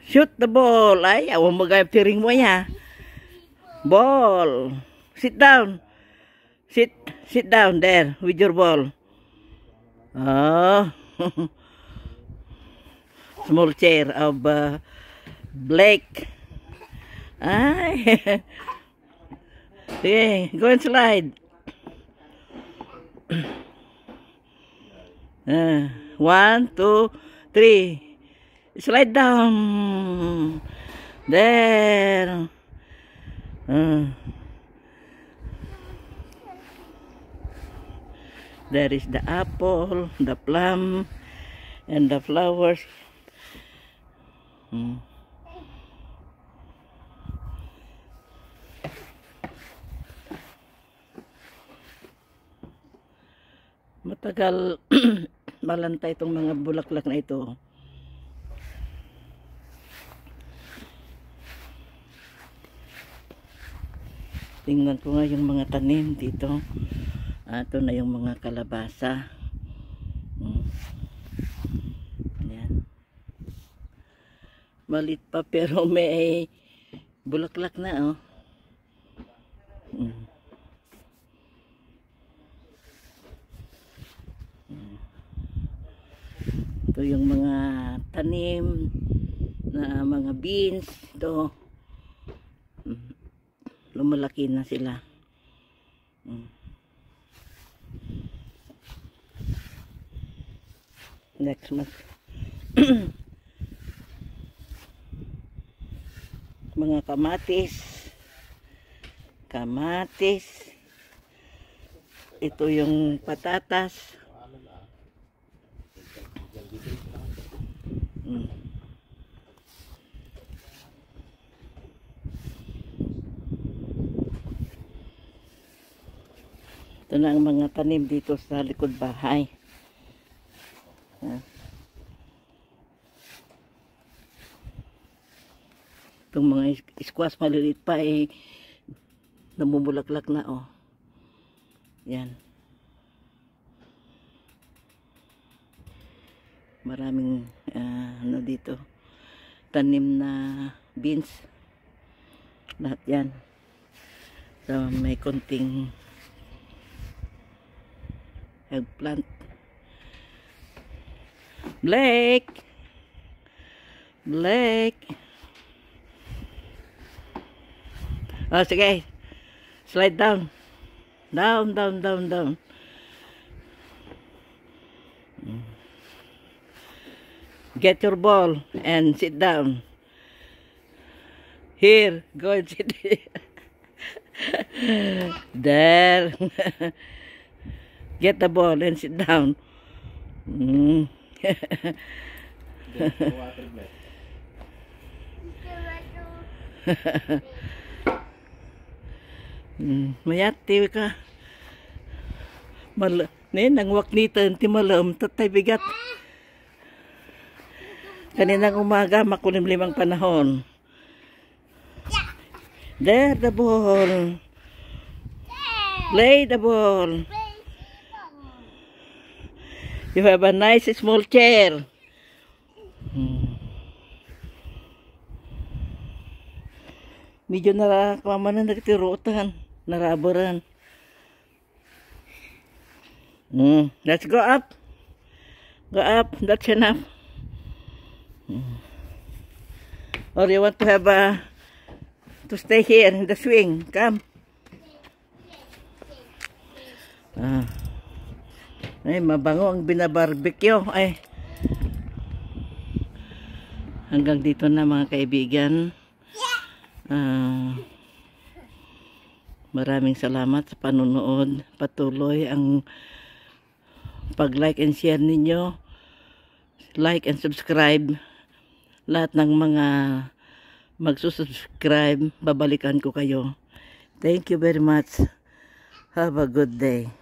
Shoot the ball. Ay, awang magayap tiring mo ya. Ball. Sit down. Sit down there with your ball. Oh. Small chair of Blake. Ay. Sige, go and slide. 1, 2, 3. Slide down. There. There is the apple, the plum, and the flowers. Matagal malanta itong mga bulaklak na ito. Tingnan ko nga yung mga tanim dito. Ito na yung mga kalabasa. Ayan. Malit pa pero may bulaklak na oh. Ito yung mga tanim na mga beans. Ito. Lumalaki na sila. Next month. Mga kamatis. Ito yung patatas. Ito na ang mga tanim dito sa likod bahay. Itong mga squash maliliit pa ay namumulaklak na oh. Yan. Maraming ano dito. Tanim na beans. Lahat yan. So may konting eggplant. Blake. Oh, sige. Slide down. Down. Get your ball and sit down. Here, go and sit here. There. Get the ball and sit down. Mayati ka. Nangwak nito ti malam tatay bigat. Kaninang umaga makulimlimang panahon. There the ball. Play the ball. You have a nice small chair. Medyo narakwama na nagtirutan. Naraboran. Let's go up. Go up. That's enough. Or you want to have to stay here in the swing? Come. Ay, mabango ang binabarbecue. Ay. Hanggang dito na mga kaibigan. Maraming salamat sa panonood. Patuloy ang pag-like and share ninyo. Like and subscribe. Lahat ng mga magsusubscribe, babalikan ko kayo. Thank you very much. Have a good day.